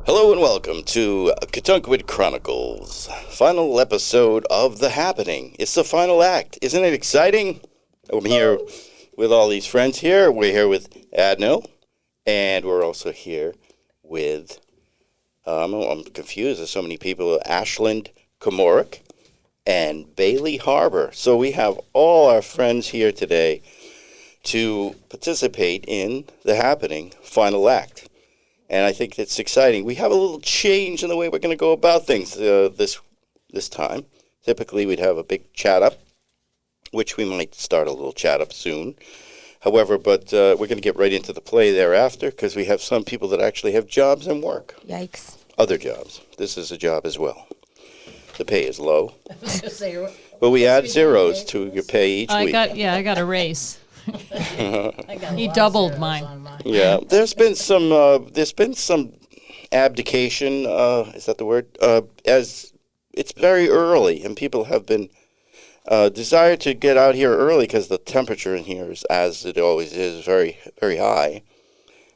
Hello and welcome to Katunkwit Chronicles, final episode of The Happening. It's the final act. Isn't it exciting? I'm here with all these friends here. We're here with Adno, and we're also here with, I'm confused, there's so many people, Ashland Komoric and Bailey Harbor. So we have all our friends here today to participate in The Happening final act. And I think it's exciting. We have a little change in the way we're going to go about things this time. Typically, we'd have a big chat-up, which we might start a little chat-up soon. However, we're going to get right into the play thereafter because we have some people that actually have jobs and work. Yikes. Other jobs. This is a job as well. The pay is low. But we add zeros to your pay each week. I got a raise. He doubled mine. Yeah, there's been some abdication. Is that the word? As it's very early, and people have been desire to get out here early because the temperature in here is, as it always is, very very high.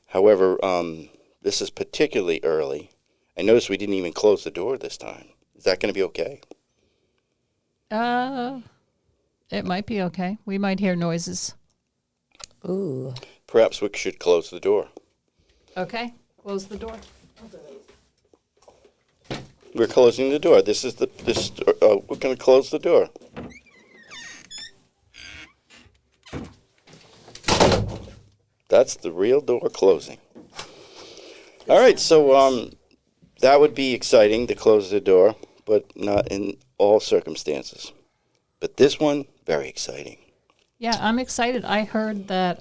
However, this is particularly early. I noticed we didn't even close the door this time. Is that going to be okay? It might be okay. We might hear noises. Ooh. Perhaps we should close the door. Okay, close the door. We're closing the door. We're going to close the door. That's the real door closing. All right, so that would be exciting to close the door, but not in all circumstances. But this one, very exciting. Yeah, I'm excited. I heard that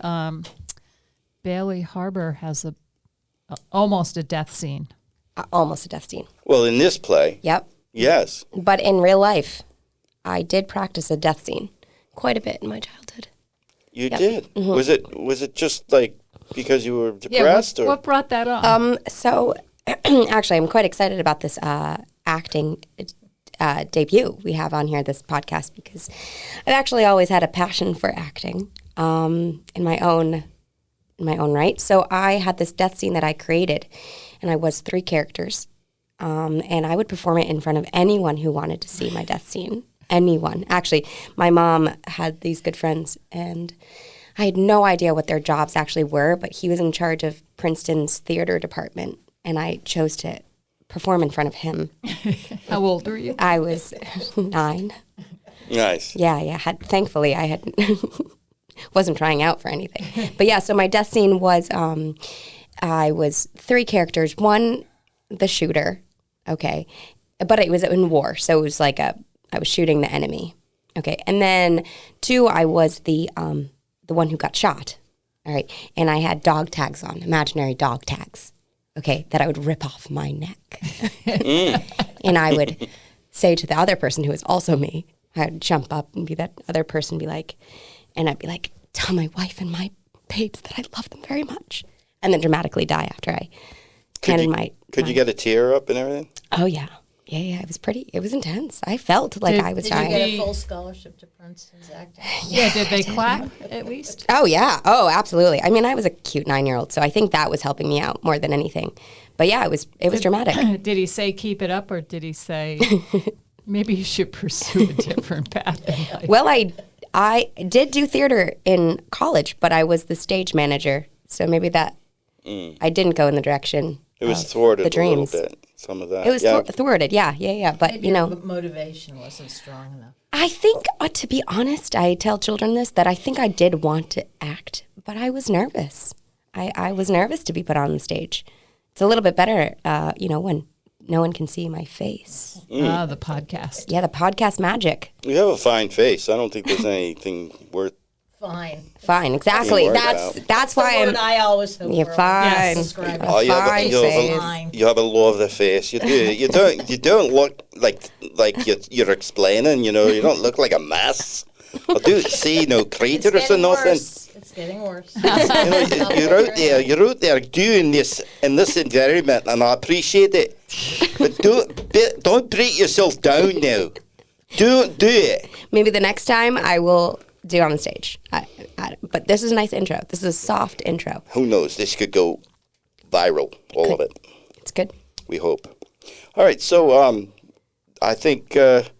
Bailey Harbor has almost a death scene. Almost a death scene. Well, in this play. Yep. Yes. But in real life, I did practice a death scene quite a bit in my childhood. You did? Mm-hmm. Was it just like because you were depressed? Yeah, what brought that on? So, actually, I'm quite excited about this acting debut we have on here, this podcast, because I've actually always had a passion for acting in my own right. So I had this death scene that I created, and I was 3 characters, and I would perform it in front of anyone who wanted to see my death scene. Anyone. Actually, my mom had these good friends, and I had no idea what their jobs actually were, but he was in charge of Princeton's theater department, and I chose to perform in front of him. How old were you? I was 9. Nice. Yeah. Thankfully, I had wasn't trying out for anything. But yeah, so my death scene was I was 3 characters. 1, the shooter, okay, but it was in war, so it was like I was shooting the enemy, okay, and then 2, I was the one who got shot, all right, and I had dog tags on, imaginary dog tags. Okay, that I would rip off my neck. And I would say to the other person who was also me, I would jump up and be that other person, and I'd be like, tell my wife and my babes that I love them very much. And then dramatically die after I handed my... Could you get a tear up and everything? Oh, yeah. Yeah, it was intense. I felt like I was dying. Did you get a full scholarship to Princeton's acting? Yeah, did they clap at least? Oh, yeah. Oh, absolutely. I mean, I was a cute 9-year-old, so I think that was helping me out more than anything. But yeah, it was dramatic. Did he say keep it up, or did he say maybe you should pursue a different path in life? Well, I did do theater in college, but I was the stage manager, so maybe that I didn't go in the direction. It was thwarted the dreams. a little bit. Some of that. It was thwarted, yeah. But, Maybe motivation wasn't strong enough. I think, to be honest, I tell children this, that I think I did want to act, but I was nervous. I was nervous to be put on the stage. It's a little bit better, when no one can see my face. The podcast. Yeah, the podcast magic. You have a fine face. I don't think there's anything worth... Fine, exactly. That's why I'm... I always hope you're fine. Yes. Oh, you have a lovely face. You do. You don't look like you're explaining. You don't look like a mess. I do see no craters or nothing. It's getting worse. You're out there doing this in this environment, and I appreciate it. But don't break yourself down now. Don't do it. Maybe the next time I will do on the stage. But this is a nice intro. This is a soft intro. Who knows? This could go viral, all of it. It's good. We hope. All right, so I think that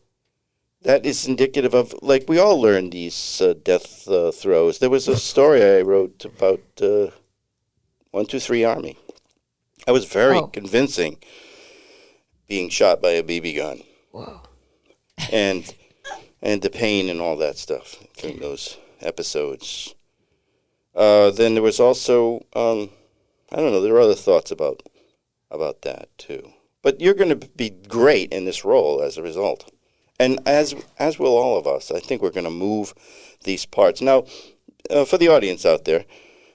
is indicative of, like, we all learn these death throes. There was a story I wrote about 123 Army. I was very convincing being shot by a BB gun. Whoa. And the pain and all that stuff in those episodes. Then there was also, I don't know, there are other thoughts about that too. But you're going to be great in this role as a result. And as will all of us, I think we're going to move these parts. Now, for the audience out there,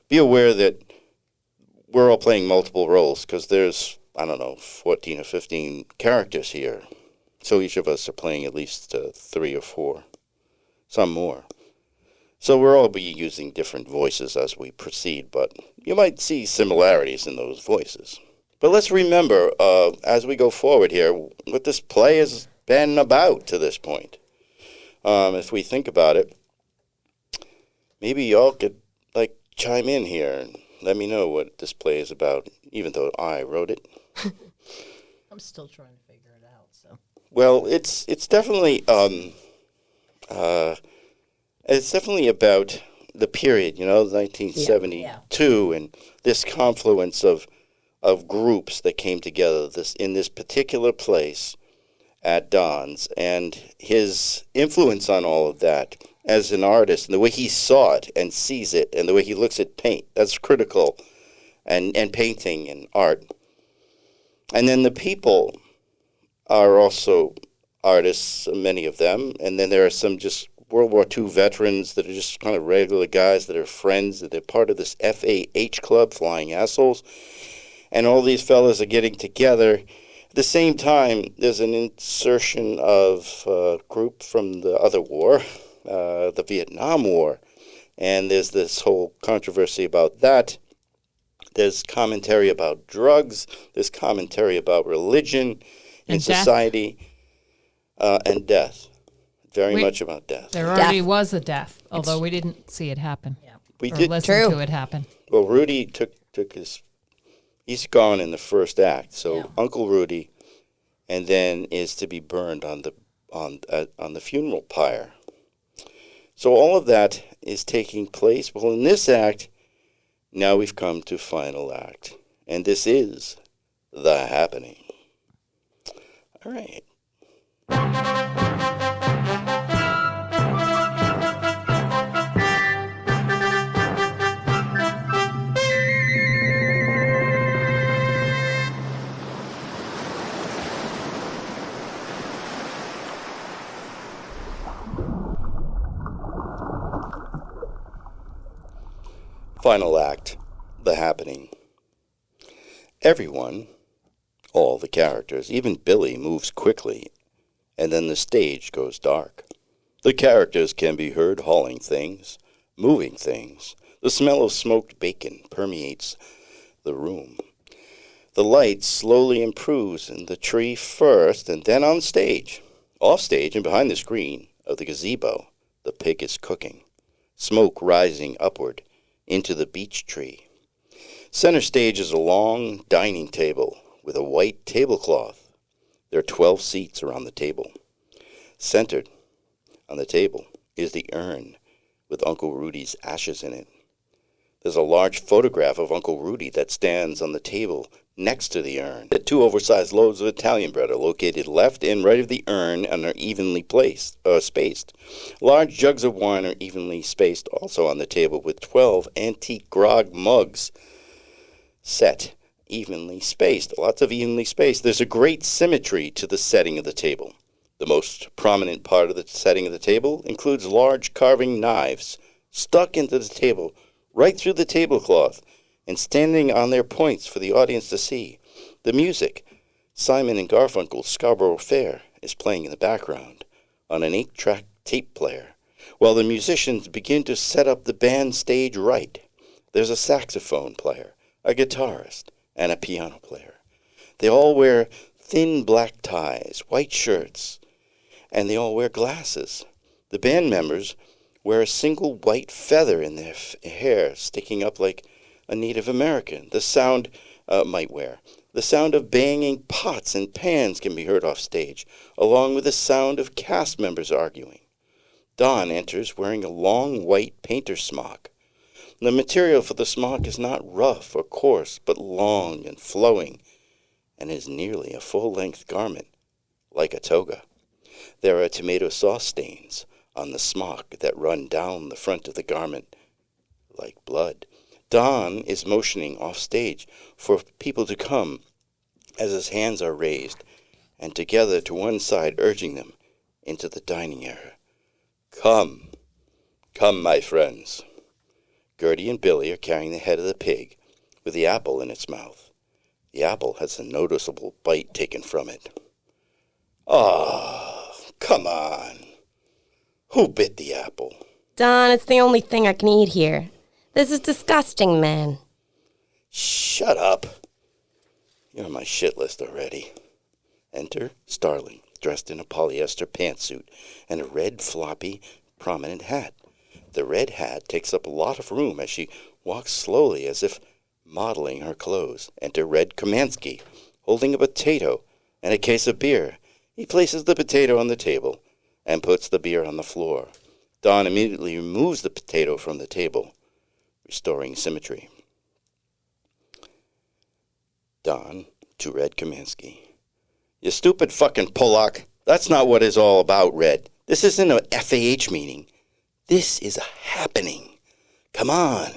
be aware that we're all playing multiple roles because there's, 14 or 15 characters here. So each of us are playing at least 3 or 4, some more. So we'll all be using different voices as we proceed, but you might see similarities in those voices. But let's remember, as we go forward here, what this play has been about to this point. If we think about it, maybe y'all could, chime in here and let me know what this play is about, even though I wrote it. I'm still trying to figure it out. So. Well, it's definitely about the period, 1972, and this confluence of groups that came together in this particular place at Don's, and his influence on all of that as an artist, and the way he saw it and sees it, and the way he looks at paint. That's critical, and painting and art. And then the people are also artists, many of them, and then there are some just World War II veterans that are just kind of regular guys that are friends, that they're part of this FAH club, Flying Assholes, and all these fellas are getting together. At the same time, there's an insertion of a group from the other war, the Vietnam War, and there's this whole controversy about that. There's commentary about drugs, there's commentary about religion in society, and death. Very much about death. There already was a death, although we didn't see it happen. Yeah. We did listen to it happen. Well, Rudy took his. He's gone in the first act. So Uncle Rudy, and then is to be burned on the funeral pyre. So all of that is taking place. Well, in this act, now we've come to final act, and this is the happening. All right. Final act, the happening. Everyone, all the characters, even Billy, moves quickly, and then the stage goes dark. The characters can be heard hauling things, moving things. The smell of smoked bacon permeates the room. The light slowly improves in the tree first, and then on stage. Off stage and behind the screen of the gazebo, the pig is cooking, smoke rising upward into the beech tree. Center stage is a long dining table with a white tablecloth. There are 12 seats around the table. Centered on the table is the urn with Uncle Rudy's ashes in it. There's a large photograph of Uncle Rudy that stands on the table next to the urn. The 2 oversized loaves of Italian bread are located left and right of the urn and are evenly spaced. Large jugs of wine are evenly spaced also on the table, with 12 antique grog mugs set evenly spaced. Lots of evenly spaced. There's a great symmetry to the setting of the table. The most prominent part of the setting of the table includes large carving knives stuck into the table right through the tablecloth and standing on their points for the audience to see. The music, Simon and Garfunkel's Scarborough Fair, is playing in the background on an 8-track tape player, while the musicians begin to set up the band stage right. There's a saxophone player, a guitarist, and a piano player. They all wear thin black ties, white shirts, and they all wear glasses. The band members wear a single white feather in their hair sticking up like a Native American. The sound might wear. The sound of banging pots and pans can be heard off stage, along with the sound of cast members arguing. Don enters wearing a long white painter smock. The material for the smock is not rough or coarse, but long and flowing, and is nearly a full-length garment, like a toga. There are tomato sauce stains on the smock that run down the front of the garment like blood. Don is motioning off stage for people to come as his hands are raised and together to one side, urging them into the dining area. Come, come, my friends. Gertie and Billy are carrying the head of the pig with the apple in its mouth. The apple has a noticeable bite taken from it. Ah, come on. Who bit the apple? Don, it's the only thing I can eat here. This is disgusting, man. Shut up. You're on my shit list already. Enter Starling, dressed in a polyester pantsuit and a red, floppy, prominent hat. The red hat takes up a lot of room as she walks slowly as if modeling her clothes. Enter Red Kamansky, holding a potato and a case of beer. He places the potato on the table and puts the beer on the floor. Don immediately removes the potato from the table, restoring symmetry. Don to Red Kamansky. You stupid fucking Pollock. That's not what it's all about, Red. This isn't a FAH meeting. This is a happening. Come on,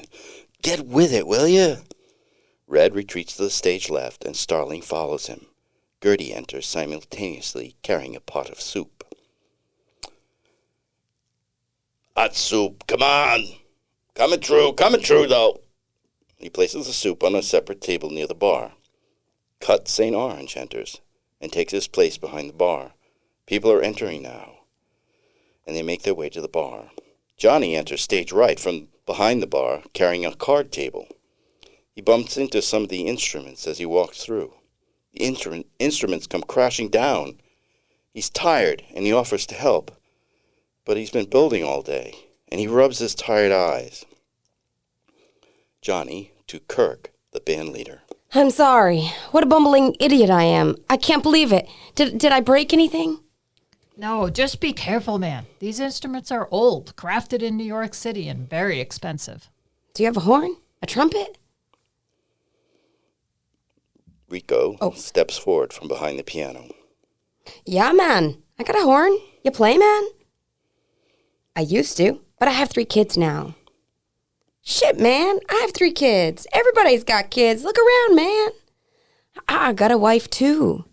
get with it, will you? Red retreats to the stage left, and Starling follows him. Gertie enters simultaneously, carrying a pot of soup. Hot soup, come on. Coming true, though. He places the soup on a separate table near the bar. Cut St. Orange enters and takes his place behind the bar. People are entering now, and they make their way to the bar. Johnny enters stage right from behind the bar, carrying a card table. He bumps into some of the instruments as he walks through. The instruments come crashing down. He's tired, and he offers to help, but he's been building all day, and he rubs his tired eyes. Johnny to Kirk, the band leader. I'm sorry. What a bumbling idiot I am. I can't believe it. Did I break anything? No, just be careful, man. These instruments are old, crafted in New York City, and very expensive. Do you have a horn? A trumpet? Rico steps forward from behind the piano. Yeah, man. I got a horn. You play, man? I used to, but I have 3 kids now. Shit, man. I have 3 kids. Everybody's got kids. Look around, man. I got a wife, too.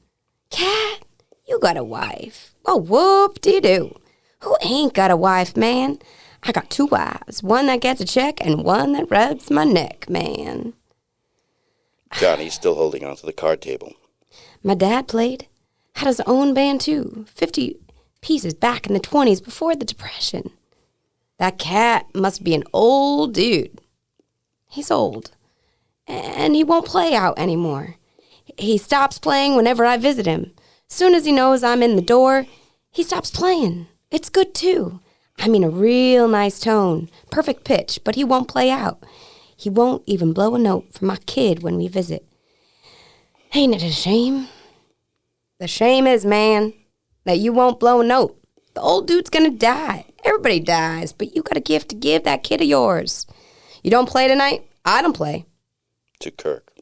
Cat, you got a wife. Oh, whoop-de-doo. Who ain't got a wife, man? I got 2 wives. One that gets a check and one that rubs my neck, man. Johnny's still holding onto the card table. My dad played. Had his own band, too. 50 pieces back in the 20s before the Depression. That cat must be an old dude. He's old. And he won't play out anymore. He stops playing whenever I visit him. Soon as he knows I'm in the door, he stops playing. It's good, too. I mean, a real nice tone. Perfect pitch, but he won't play out. He won't even blow a note for my kid when we visit. Ain't it a shame? The shame is, man, that you won't blow a note. The old dude's gonna die. Everybody dies, but you got a gift to give that kid of yours. You don't play tonight? I don't play. To Kirk.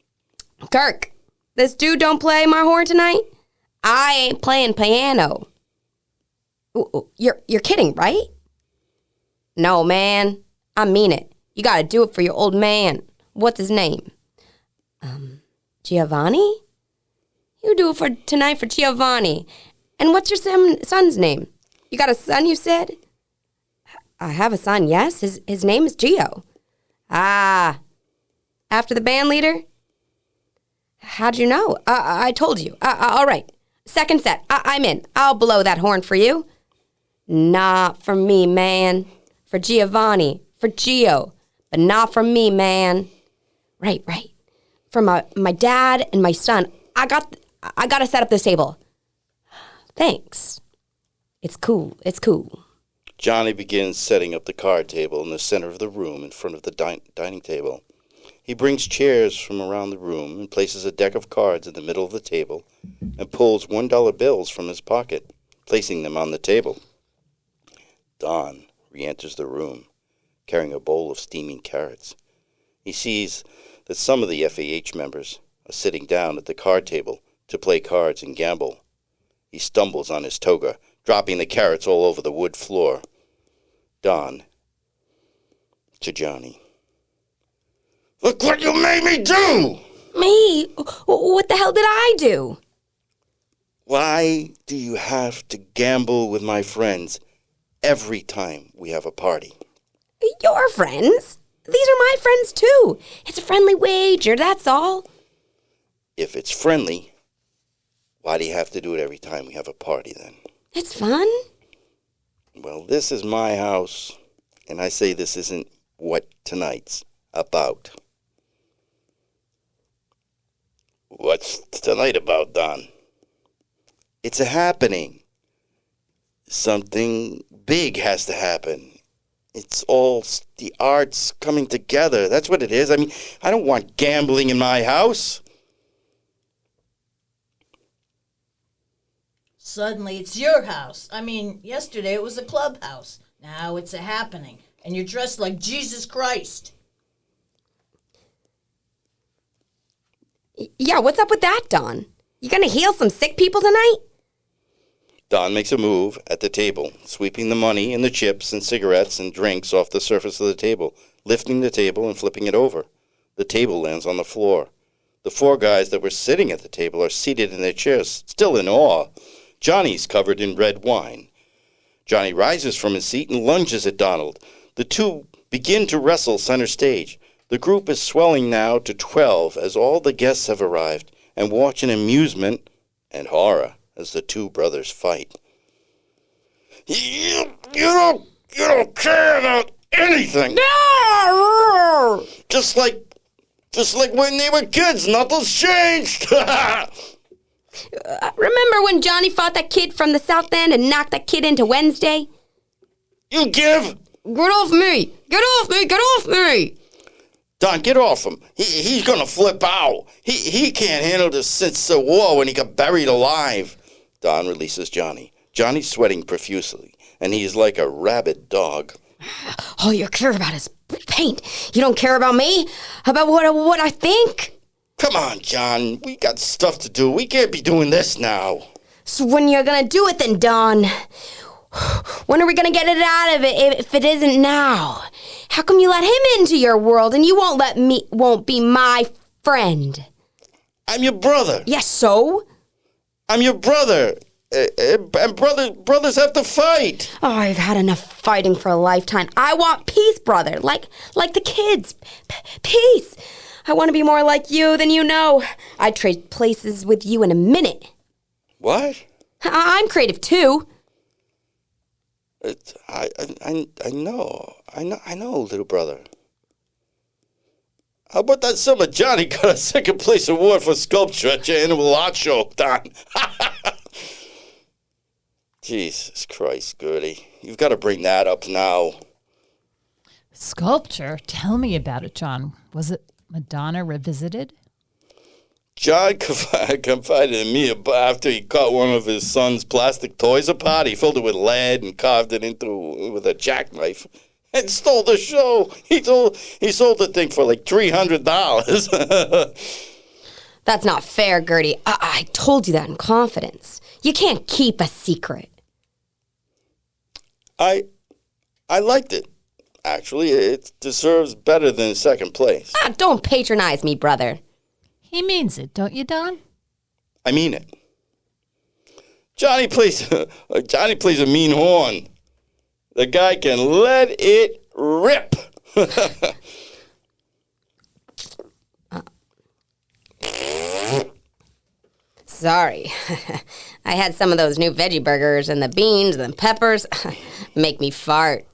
Kirk, this dude don't play my horn tonight? I ain't playing piano. You're kidding, right? No, man. I mean it. You gotta do it for your old man. What's his name? Giovanni? You do it for tonight for Giovanni. And what's your son's name? You got a son, you said? I have a son, yes. His name is Gio. Ah. After the band leader? How'd you know? I told you. All right. Second set. I'm in. I'll blow that horn for you. Not for me, man. For Giovanni. For Gio. But not for me, man. Right. For my dad and my son. I got to set up this table. Thanks. It's cool. Johnny begins setting up the card table in the center of the room in front of the dining table. He brings chairs from around the room and places a deck of cards in the middle of the table and pulls $1 bills from his pocket, placing them on the table. Don re-enters the room, carrying a bowl of steaming carrots. He sees that some of the FAH members are sitting down at the card table to play cards and gamble. He stumbles on his toga, dropping the carrots all over the wood floor. Don to Johnny. Look what you made me do! Me? What the hell did I do? Why do you have to gamble with my friends every time we have a party? Your friends? These are my friends too. It's a friendly wager, that's all. If it's friendly, why do you have to do it every time we have a party then? It's fun. Well, this is my house, and I say this isn't what tonight's about. What's tonight about, Don? It's a happening. Something big has to happen. It's all the arts coming together. That's what it is. I mean, I don't want gambling in my house. Suddenly it's your house. I mean, yesterday it was a clubhouse. Now it's a happening. And you're dressed like Jesus Christ. Yeah, what's up with that, Don? You gonna heal some sick people tonight? Don makes a move at the table, sweeping the money and the chips and cigarettes and drinks off the surface of the table, lifting the table and flipping it over. The table lands on the floor. The 4 guys that were sitting at the table are seated in their chairs, still in awe. Johnny's covered in red wine. Johnny rises from his seat and lunges at Donald. The two begin to wrestle center stage. The group is swelling now to 12 as all the guests have arrived and watch in amusement and horror as the 2 brothers fight. You don't care about anything. No! Just like when they were kids, nothing's changed. Remember when Johnny fought that kid from the South End and knocked that kid into Wednesday? You give. Get off me! Get off me! Get off me! Don, get off him. He's gonna flip out. He can't handle the sense of war when he got buried alive. Don releases Johnny. Johnny's sweating profusely, and he's like a rabid dog. All you care about is paint. You don't care about me? About what I think? Come on, John. We got stuff to do. We can't be doing this now. So when you're gonna do it then, Don? When are we gonna get it out of it if it isn't now? How come you let him into your world and you won't be my friend? I'm your brother. Yes, so? I'm your brother. And brothers have to fight. Oh, I've had enough fighting for a lifetime. I want peace, brother. Like the kids. Peace. I want to be more like you than you know. I'd trade places with you in a minute. What? I'm creative too. I know, little brother. How about that summer Johnny got a second place award for sculpture at your annual art show, Don? Jesus Christ, Gertie. You've got to bring that up now. Sculpture? Tell me about it, John. Was it Madonna Revisited? John confided in me after he caught one of his son's plastic toys apart. He filled it with lead and carved it with a jackknife and stole the show. He sold the thing for like $300. That's not fair, Gertie. I told you that in confidence. You can't keep a secret. I liked it. Actually, it deserves better than second place. Don't patronize me, brother. He means it, don't you, Don? I mean it. Johnny plays a mean horn. The guy can let it rip. Sorry. I had some of those new veggie burgers and the beans and the peppers make me fart.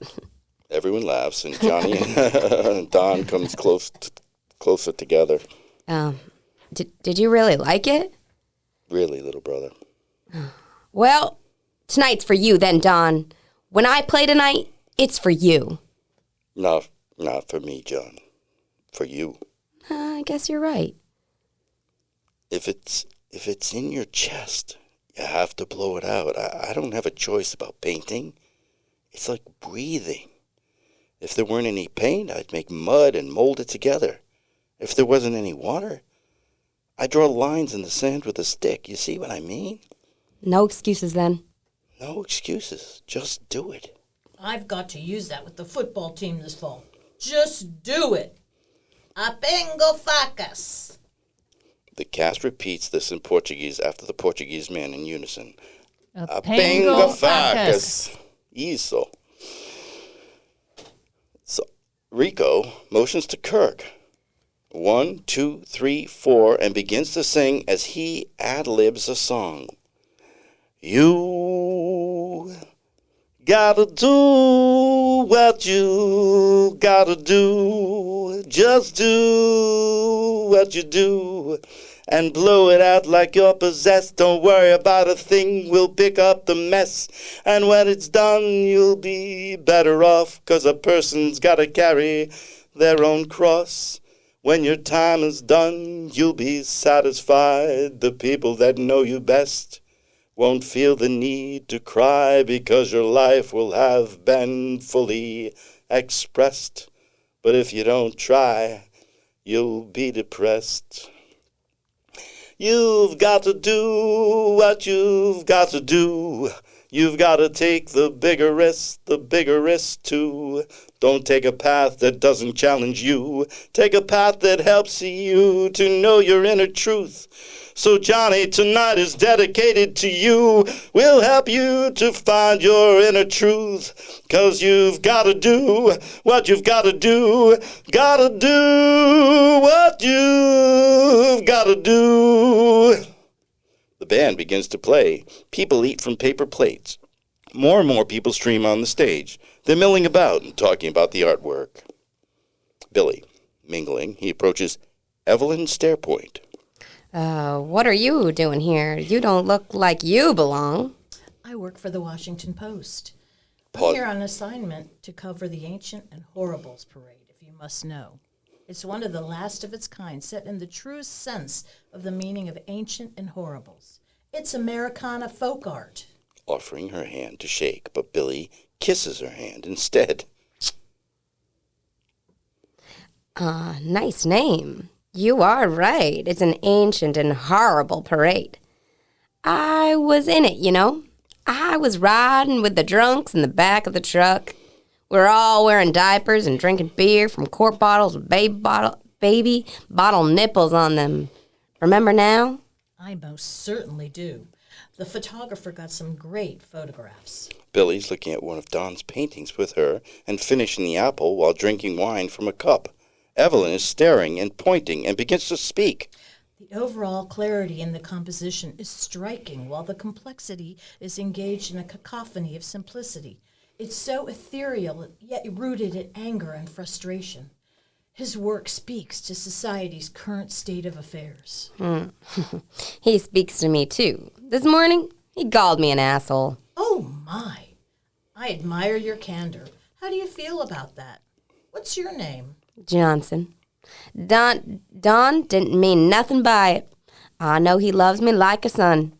Everyone laughs, and Johnny and Don comes closer together. Did you really like it? Really, little brother. Well, tonight's for you then, Don. When I play tonight, it's for you. Not for me, John. For you. I guess you're right. If it's in your chest, you have to blow it out. I don't have a choice about painting. It's like breathing. If there weren't any paint, I'd make mud and mold it together. If there wasn't any water, I'd draw lines in the sand with a stick. You see what I mean? No excuses then. No excuses. Just do it. I've got to use that with the football team this fall. Just do it. Apengo facas. The cast repeats this in Portuguese after the Portuguese man in unison. Apengo facas. Isso. So Rico motions to Kirk. 1, 2, 3, 4, and begins to sing as he ad-libs a song. You gotta do what you gotta do. Just do what you do and blow it out like you're possessed. Don't worry about a thing, we'll pick up the mess. And when it's done, you'll be better off, 'cause a person's gotta carry their own cross. When your time is done, you'll be satisfied. The people that know you best won't feel the need to cry, because your life will have been fully expressed. But if you don't try, you'll be depressed. You've got to do what you've got to do. You've got to take the bigger risk too. Don't take a path that doesn't challenge you. Take a path that helps you to know your inner truth. So Johnny, tonight is dedicated to you. We'll help you to find your inner truth. 'Cause you've got to do what you've got to do. Gotta do what you've got to do. The band begins to play. People eat from paper plates. More and more people stream on the stage. They're milling about and talking about the artwork. Billy, mingling, he approaches Evelyn Stairpoint. What are you doing here? You don't look like you belong. I work for the Washington Post. Pause. I'm here on assignment to cover the Ancient and Horribles parade, if you must know. It's one of the last of its kind, set in the truest sense of the meaning of ancient and horribles. It's Americana folk art. Offering her hand to shake, but Billy kisses her hand instead. Nice name. You are right. It's an ancient and horrible parade. I was in it, you know. I was riding with the drunks in the back of the truck. We're all wearing diapers and drinking beer from quart bottles with baby bottle nipples on them. Remember now? I most certainly do. The photographer got some great photographs. Billy's looking at one of Don's paintings with her and finishing the apple while drinking wine from a cup. Evelyn is staring and pointing and begins to speak. The overall clarity in the composition is striking, while the complexity is engaged in a cacophony of simplicity. It's so ethereal, yet rooted in anger and frustration. His work speaks to society's current state of affairs. He speaks to me, too. This morning, he called me an asshole. Oh, my. I admire your candor. How do you feel about that? What's your name? Johnson. Don didn't mean nothing by it. I know he loves me like a son.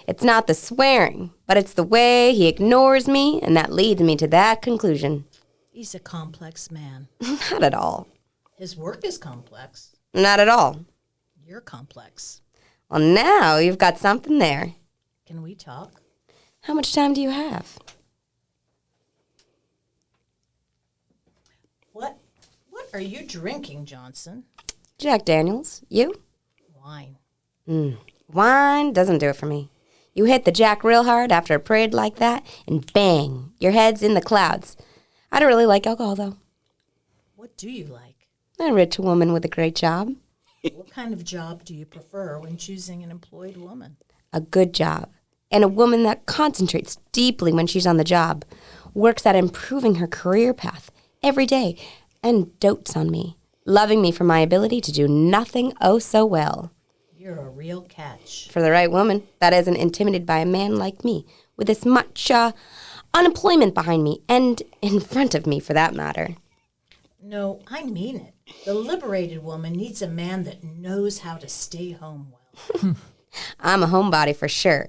It's not the swearing, but it's the way he ignores me, and that leads me to that conclusion. He's a complex man. Not at all. His work is complex. Not at all. You're complex. Well, now you've got something there. Can we talk? How much time do you have? What are you drinking, Johnson? Jack Daniels. You? Wine. Wine doesn't do it for me. You hit the jack real hard after a parade like that, and bang, your head's in the clouds. I don't really like alcohol, though. What do you like? A rich woman with a great job. What kind of job do you prefer when choosing an employed woman? A good job. And a woman that concentrates deeply when she's on the job, works at improving her career path every day, and dotes on me, loving me for my ability to do nothing oh so well. You're a real catch. For the right woman that isn't intimidated by a man like me, with this much unemployment behind me, and in front of me for that matter. No, I mean it. The liberated woman needs a man that knows how to stay home well. I'm a homebody for sure.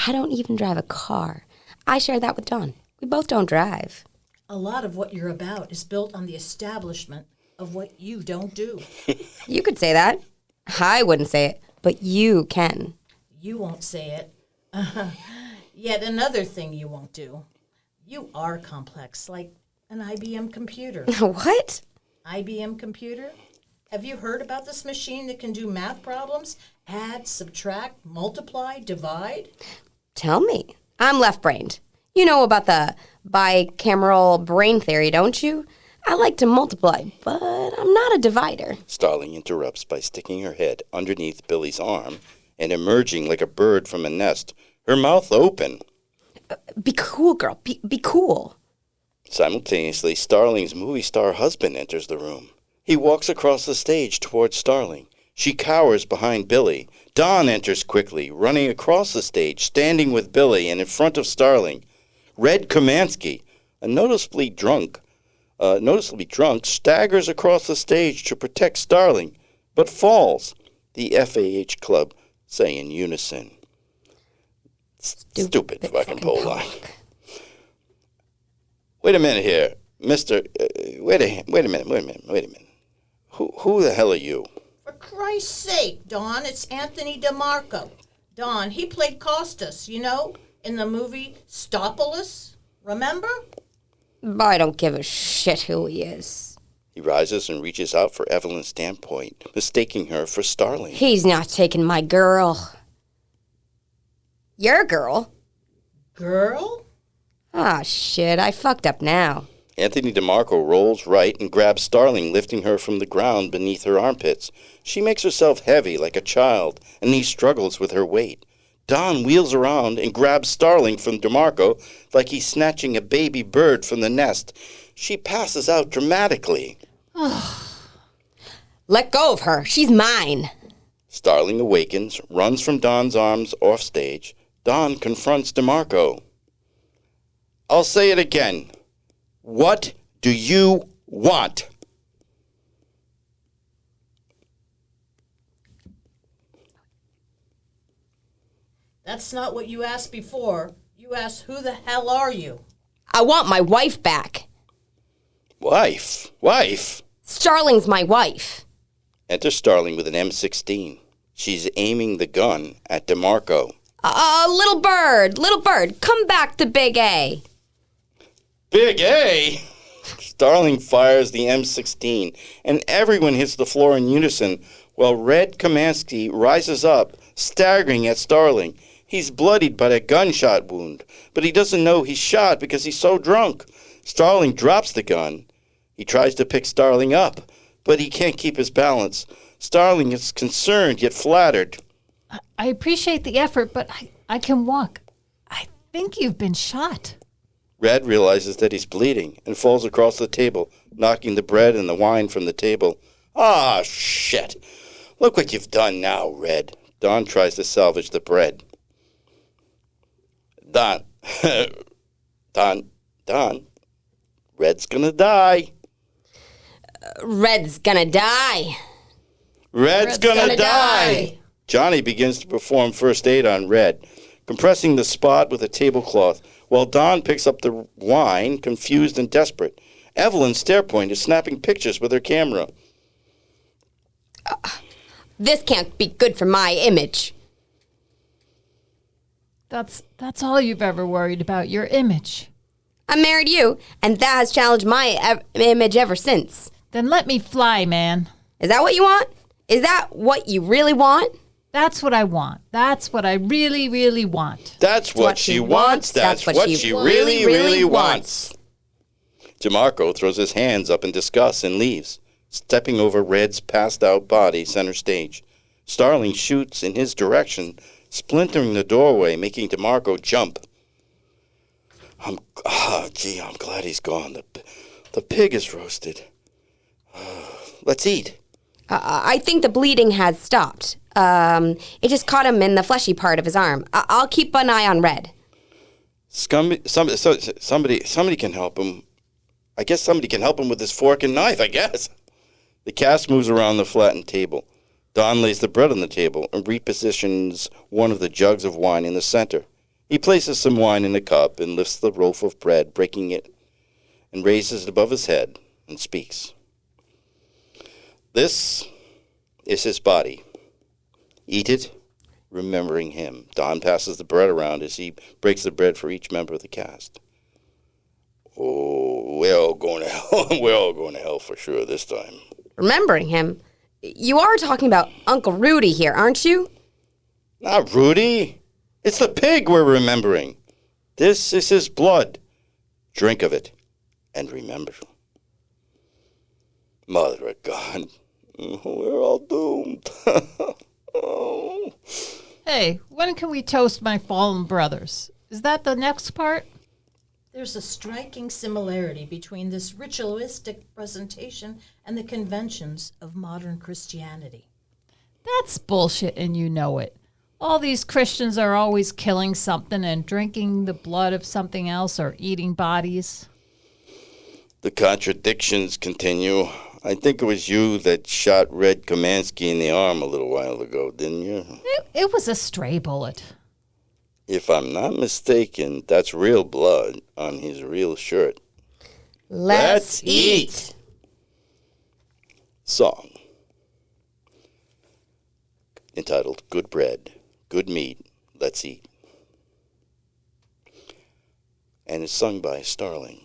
I don't even drive a car. I share that with Dawn. We both don't drive. A lot of what you're about is built on the establishment of what you don't do. You could say that. I wouldn't say it, but you can. You won't say it. Yet another thing you won't do. You are complex, like an IBM computer. What? IBM computer? Have you heard about this machine that can do math problems? Add, subtract, multiply, divide? Tell me. I'm left-brained. You know about the bicameral brain theory, don't you? I like to multiply, but I'm not a divider. Starling interrupts by sticking her head underneath Billy's arm and emerging like a bird from a nest, her mouth open. Be cool, girl. Be cool. Simultaneously, Starling's movie star husband enters the room. He walks across the stage towards Starling. She cowers behind Billy. Don enters quickly, running across the stage, standing with Billy and in front of Starling. Red Kamansky, noticeably drunk, staggers across the stage to protect Starling, but falls. The FAH club say in unison. Stupid fucking pole line. Wait a minute here, Mister. Wait a minute. Who the hell are you? For Christ's sake, Don, it's Anthony DeMarco. Don, he played Costas, you know, in the movie Stopulus. Remember? I don't give a shit who he is. He rises and reaches out for Evelyn's standpoint, mistaking her for Starling. He's not taking my girl. Your girl? Girl? Ah, shit, I fucked up now. Anthony DeMarco rolls right and grabs Starling, lifting her from the ground beneath her armpits. She makes herself heavy like a child, and he struggles with her weight. Don wheels around and grabs Starling from DeMarco like he's snatching a baby bird from the nest. She passes out dramatically. Let go of her. She's mine. Starling awakens, runs from Don's arms off stage. Don confronts DeMarco. I'll say it again. What do you want? That's not what you asked before. You asked, who the hell are you? I want my wife back. Wife? Starling's my wife. Enter Starling with an M16. She's aiming the gun at DeMarco. Little bird, come back to Big A. Big A? Starling fires the M16, and everyone hits the floor in unison, while Red Kamansky rises up, staggering at Starling. He's bloodied by a gunshot wound, but he doesn't know he's shot because he's so drunk. Starling drops the gun. He tries to pick Starling up, but he can't keep his balance. Starling is concerned yet flattered. I appreciate the effort, but I can walk. I think you've been shot. Red realizes that he's bleeding and falls across the table, knocking the bread and the wine from the table. Ah, shit. Look what you've done now, Red. Don tries to salvage the bread. Don. Red's gonna die. Red's gonna die. Red's gonna die. Johnny begins to perform first aid on Red, compressing the spot with a tablecloth, while Don picks up the wine, confused and desperate. Evelyn's starepoint is snapping pictures with her camera. This can't be good for my image. That's all you've ever worried about, your image. I married you, and that has challenged my image ever since. Then let me fly, man. Is that what you want? Is that what you really want? That's what I want. That's what I really, really want. That's what she wants. That's what she really, really wants. DeMarco throws his hands up in disgust and leaves, stepping over Red's passed-out body center stage. Starling shoots in his direction, splintering the doorway, making DeMarco jump. I'm glad he's gone. The pig is roasted. Let's eat. I think the bleeding has stopped. It just caught him in the fleshy part of his arm. I'll keep an eye on Red. Somebody can help him. I guess somebody can help him with his fork and knife, I guess. The cast moves around the flattened table. Don lays the bread on the table and repositions one of the jugs of wine in the center. He places some wine in a cup and lifts the loaf of bread, breaking it, and raises it above his head and speaks. This is his body. Eat it, remembering him. Don passes the bread around as he breaks the bread for each member of the cast. Oh, we're all going to hell. We're all going to hell for sure this time. Remembering him? You are talking about Uncle Rudy here, aren't you? Not Rudy. It's the pig we're remembering. This is his blood. Drink of it and remember. Mother of God, we're all doomed. Oh. Hey, when can we toast my fallen brothers? Is that the next part? There's a striking similarity between this ritualistic presentation and the conventions of modern Christianity. That's bullshit, and you know it. All these Christians are always killing something and drinking the blood of something else or eating bodies. The contradictions continue. I think it was you that shot Red Komansky in the arm a little while ago, didn't you? It was a stray bullet. If I'm not mistaken, that's real blood on his real shirt. Let's eat. Song entitled Good Bread, Good Meat, Let's Eat. And it's sung by Starling.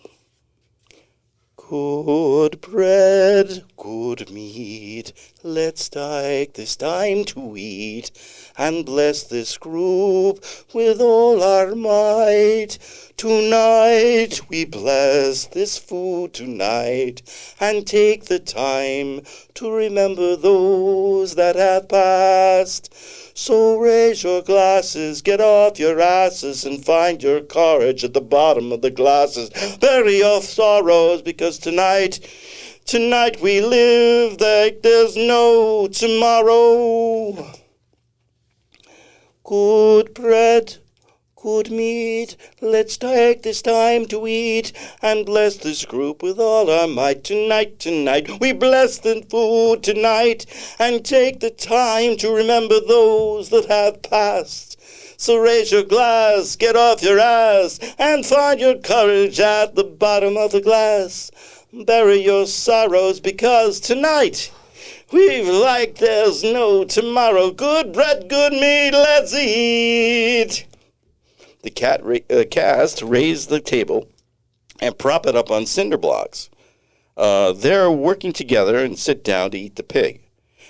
Good bread, good meat, let's take this time to eat, and bless this group with all our might. Tonight we bless this food tonight, and take the time to remember those that have passed. So raise your glasses, get off your asses, and find your courage at the bottom of the glasses. Bury your sorrows, because tonight we live like there's no tomorrow. Good bread, good meat, let's take this time to eat, and bless this group with all our might. Tonight, we bless the food tonight, and take the time to remember those that have passed. So raise your glass, get off your ass, and find your courage at the bottom of the glass. Bury your sorrows, because tonight we've like there's no tomorrow. Good bread, good meat, let's eat. The cast raise the table and prop it up on cinder blocks. They're working together and sit down to eat the pig.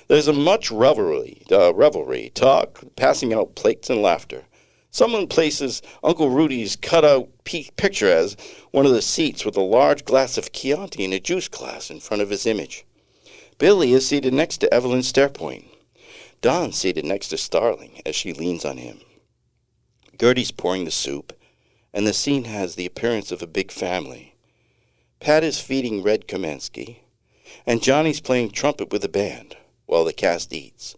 There's a much revelry, talk, passing out plates and laughter. Someone places Uncle Rudy's cutout picture as one of the seats with a large glass of Chianti and a juice glass in front of his image. Billy is seated next to Evelyn Stairpoint. Don's seated next to Starling as she leans on him. Gertie's pouring the soup, and the scene has the appearance of a big family. Pat is feeding Red Komansky, and Johnny's playing trumpet with the band while the cast eats.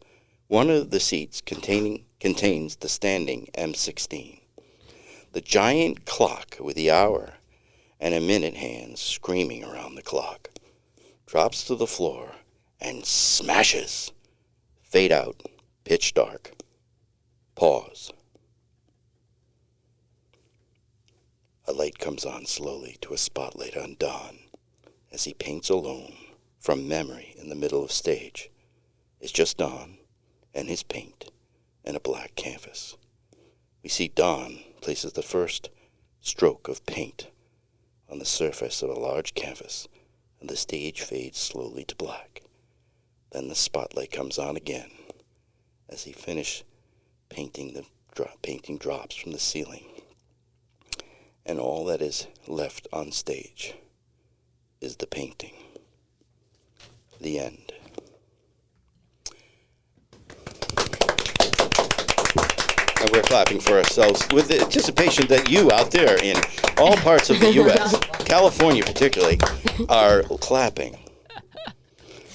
One of the seats contains the standing M16. The giant clock with the hour and a minute hand screaming around the clock drops to the floor and smashes. Fade out, pitch dark. Pause. A light comes on slowly to a spotlight on Don as he paints alone from memory in the middle of stage. It's just Don and his paint and a black canvas. We see Don places the first stroke of paint on the surface of a large canvas, and the stage fades slowly to black. Then the spotlight comes on again as he finishes painting drops from the ceiling. And all that is left on stage is the painting. The end. And we're clapping for ourselves with the anticipation that you out there in all parts of the U.S., California particularly, are clapping.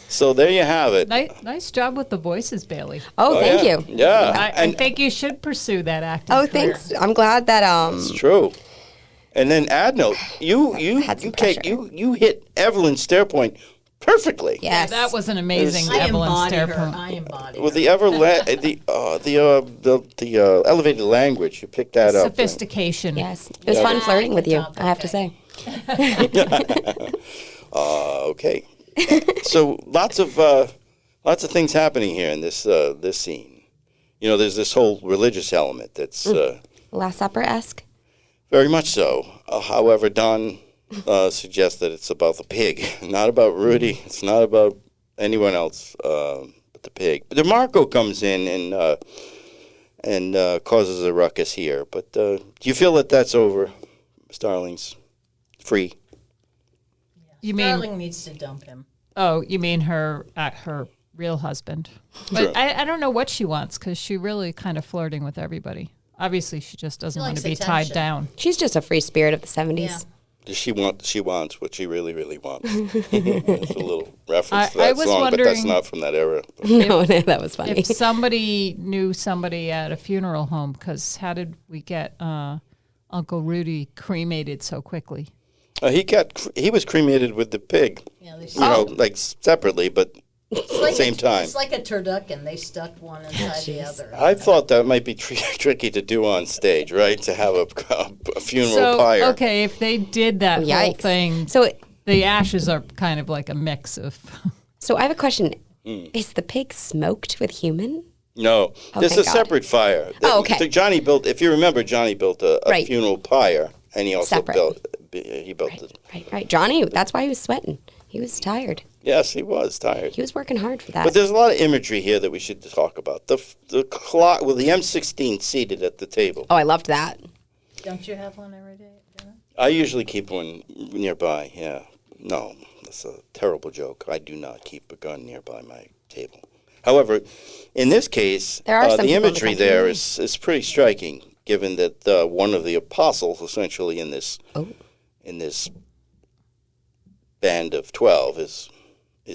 So there you have it. Nice job with the voices, Bailey. Oh, thank you. Yeah. I think you should pursue that acting Oh, career. thanks. I'm glad that It's true. And then add note, you Had some hit Evelyn Stairpoint perfectly. Yes. That was an amazing I Evelyn embody stare her. point. I embody With her. the elevated language, you picked that up. Sophistication. Yes. It was fun flirting with you, Top, I have to okay. say. Okay. So lots of things happening here in this scene. You know, there's this whole religious element that's Last Supper-esque. very much so. However, Don suggests that it's about the pig, not about Rudy. It's not about anyone else but the pig. But DeMarco comes in and causes a ruckus here. But do you feel that that's over, Starling's free? You mean? Darling needs to dump him. Oh, you mean her real husband? But Sure. I don't know what she wants because she really kind of flirting with everybody. Obviously, she just doesn't She want to likes be tied attention. down. She's just a free spirit of the 70s. Yeah. Does she wants what she really, really wants. It's a little reference to I that was song, but that's wondering- not from that era. No, that was funny. If somebody knew somebody at a funeral home, because how did we get Uncle Rudy cremated so quickly? He was cremated with the pig. Yeah, they You know, like separately, but at the same time. It's like a turducken. They stuck one inside the other. I thought that might be tricky to do on stage, right? To have a funeral So, pyre. okay, if they did that whole Yikes. thing, So, the ashes are kind of like a mix of. so I have a question. Is the pig smoked with human? No, there's thank a God. separate fire. Oh, okay. Johnny built. If you remember, Johnny built a Right. funeral pyre, and he also Separate. built. He built it. Right. Johnny, that's why he was sweating. He was tired. Yes, he was tired. He was working hard for that. But there's a lot of imagery here that we should talk about. The clock, well, the M16 seated at the table. Oh, I loved that. Don't you have one every day? Jenna? I usually keep one nearby. Yeah, no, that's a terrible joke. I do not keep a gun nearby my table. However, in this case, There are some the people in the imagery country there who- is pretty striking, given that one of the apostles, essentially in this band of 12, is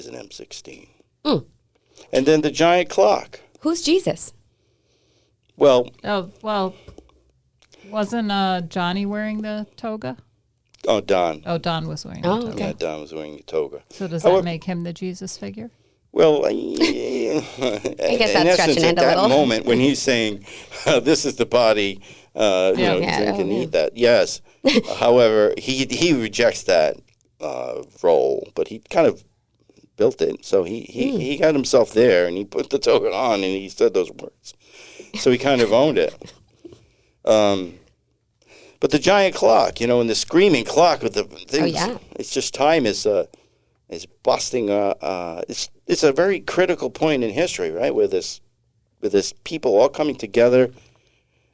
an M16. And then the giant clock. Who's Jesus? Well, Oh, well, wasn't Johnny wearing the toga? oh, Don. Oh, Don was wearing Oh, the toga. Yeah, Don was wearing a toga. So does However- that make him the Jesus figure? Well, I guess that's stretching at it a that little. moment when he's saying, "This is the body," Yeah. Yeah, drink oh, and man. eat that. Yes. However, he rejects that role, but he kind of built it. So he got himself there, and he put the token on, and he said those words. So he kind of owned it. But the giant clock, and the screaming clock with the things, yeah. it's just time is busting. It's a very critical point in history, right? Where this people all coming together,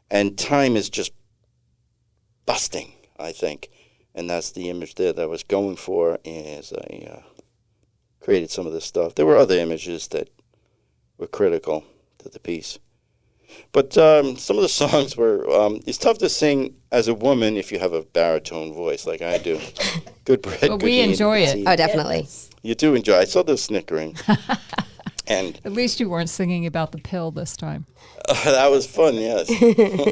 and time is just busting. I think, and that's the image there that I was going for as I created some of this stuff. There were other images that were critical to the piece. But some of the songs were, it's tough to sing as a woman if you have a baritone voice like I do. Good bread, But good we meat, enjoy it. tea. Oh, definitely. You do enjoy. I saw the snickering. And At least you weren't singing about the pill this time. that was fun, yes.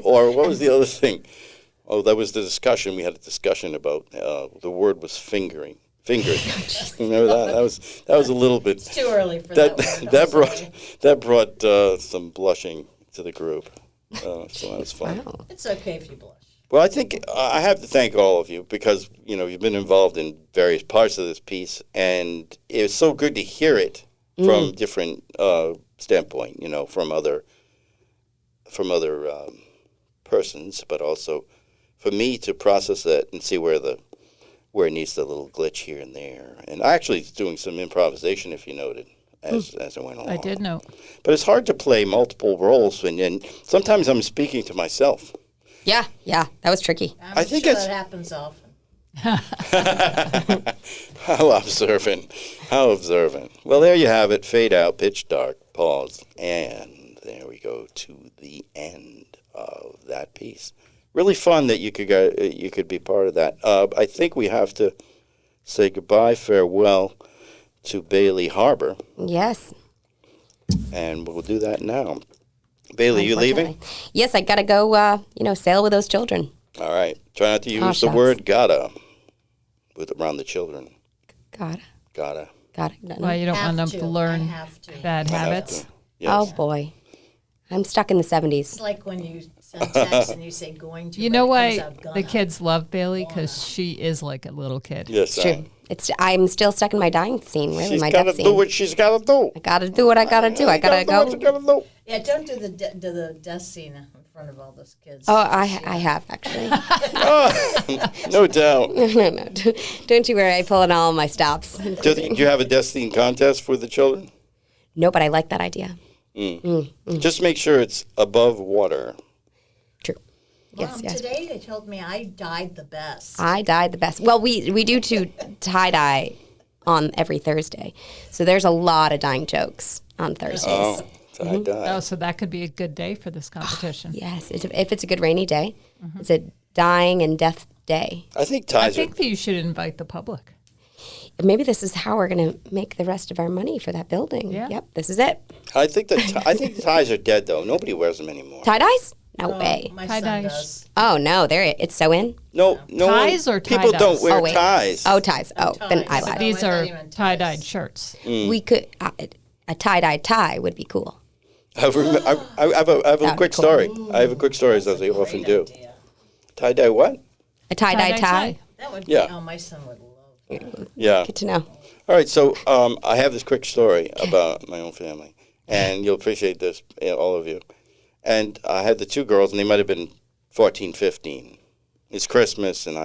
Or what was the other thing? Oh, that was the discussion. We had a discussion about the word was fingering. Fingered. Remember that? That was a little bit. Too early for that. That brought some blushing to the group. So that was fun. Wow. It's okay if you blush. Well, I think I have to thank all of you because you've been involved in various parts of this piece, and it's so good to hear it from different standpoint. From other persons, but also for me to process it and see where it needs the little glitch here and there. And I actually was doing some improvisation, if you noted, as I went along. I did know. But it's hard to play multiple roles, and sometimes I'm speaking to myself. Yeah, that was tricky. I'm think sure it's- that happens often. How observant. How observant. Well, there you have it. Fade out, pitch dark, pause. And there we go to the end of that piece. Really fun that you could be part of that. I think we have to say goodbye, farewell to Bailey Harbor, Yes. and we'll do that now. Bailey, you leaving? Yes, I gotta go. Sail with those children. All right. Try not to use the shucks. word gotta around the children. God. Gotta. Got it. Well, you don't want them Have to I learn have to. bad I have habits. to. Yes. Oh boy, I'm stuck in the 70s. It's like when you send text and you say going to. You but know it why comes out the gonna. kids love Bailey? Because she is like a little kid. Yes, It's true. I'm still stuck in my dying scene. Really, She's my got to death do scene. what she's got to do. I gotta do what I gotta do. I gotta do what you go. gotta do. Yeah, don't do the death scene in front of all those kids. Oh, I have actually. No doubt. No. Don't you worry. I pull in all my stops. Do you have a death scene contest for the children? No, but I like that idea. Just make sure it's above water. True. Yes, Mom, yes. today they told me I died the best. I dyed the best. Well, we do tie dye on every Thursday, so there's a lot of dyeing jokes on Thursdays. Oh, tie-dye. Oh, so that could be a good day for this competition. Yes, if it's a good rainy day, it's a dying and death day. I think I ties are. think that you should invite the public. Maybe this is how we're going to make the rest of our money for that building. Yeah. Yep, this is it. I think ties are dead though. Nobody wears them anymore. Tie dyes? No way. My Tie-dye son does. Oh no, it's so in. No, Ties one, or people tie-dyes? don't wear Oh wait. ties. Oh ties. Oh, then I ties. lied. These I thought are you meant ties. tie-dyed shirts. We could a tie-dye tie would be cool. I have a quick cool. story. I have a quick story, as I often do. Tie-dye what? A tie-dye tie. That would be, Yeah. oh, my son would love. Yeah. Good to know. All right, so I have this quick story about my own family, and you'll appreciate this, all of you. And I had the two girls, and they might have been 14, 15. It's Christmas, and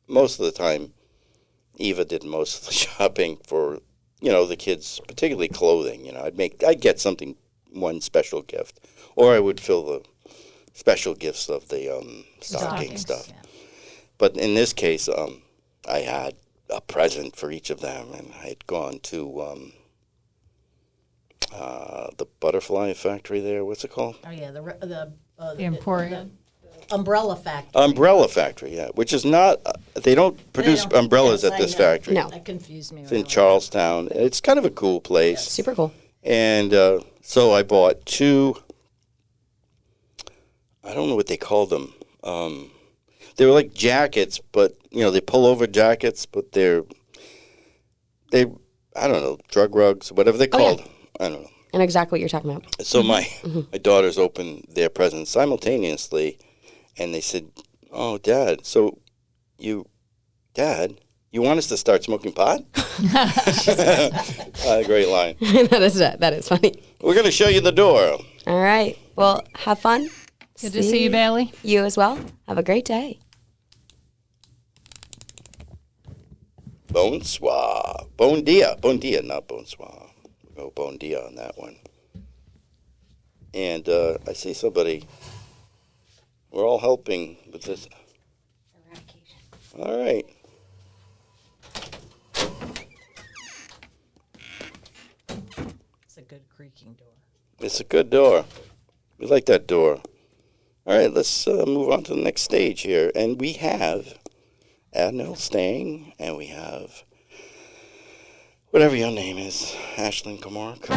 most of the time, Eva did most of the shopping for, the kids, particularly clothing. I'd get something, one special gift, or I would fill the special gifts of the stocking Stockings, stuff. yeah. But in this case, I had a present for each of them, and I had gone to the butterfly factory there. What's it called? Oh yeah, The Emporium. the umbrella factory. Umbrella factory, yeah. Which is not. They don't produce don't. umbrellas Yes, at I this know. factory. No. That confused me. It's in Charlestown. It's kind of a cool place. Super cool. And so I bought two. I don't know what they called them. They were like jackets, but they pull over jackets, but they I don't know, drug rugs, whatever they're Oh, yeah. called. I don't know. And exactly what you're talking about. So my daughters opened their presents simultaneously, and they said, "Oh, Dad, Dad, you want us to start smoking pot?" Great line. that is funny. We're going to show you the door. All right. Well, have fun. Good to see you, Bailey. You as well. Have a great day. Bonsoir. Bon dia. Bon dia, not bonsoir. We'll go bon dia on that one. And I see somebody. We're all helping with this. All right. It's a good creaking door. It's a good door. We like that door. All right, let's move on to the next stage here. And we have Adnil staying, and we have whatever your name is, Ashlyn Kamark.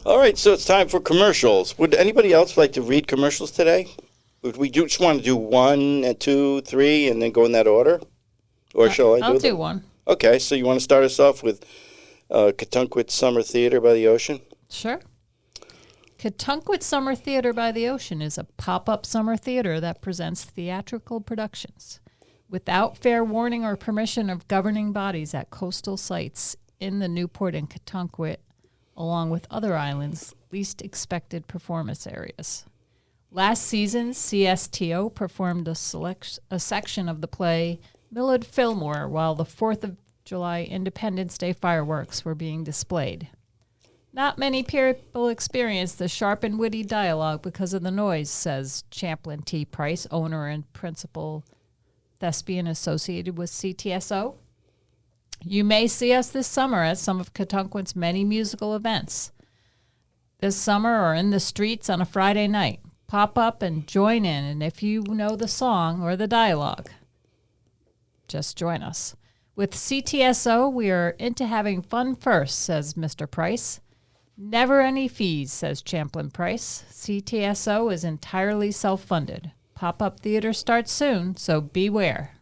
All right, so it's time for commercials. Would anybody else like to read commercials today? Would we just want to do 1 and 2, 3, and then go in that order? Or shall I do I'll them? do one. Okay, so you want to start us off with Katunkwit Summer Theater by the Ocean? Sure. Katunkwit Summer Theater by the Ocean is a pop-up summer theater that presents theatrical productions without fair warning or permission of governing bodies at coastal sites in the Newport and Katunkwit, along with other islands' least expected performance areas. Last season, CSTO performed a section of the play Millard Fillmore while the 4th of July Independence Day fireworks were being displayed. Not many people experience the sharp and witty dialogue because of the noise, says Champlin T. Price, owner and principal thespian associated with CTSO. You may see us this summer at some of Katunkwit's many musical events. This summer or in the streets on a Friday night. Pop up and join in, and if you know the song or the dialogue, just join us. With CTSO, we are into having fun first, says Mr. Price. Never any fees, says Champlin Price. CTSO is entirely self-funded. Pop-up theater starts soon, so beware.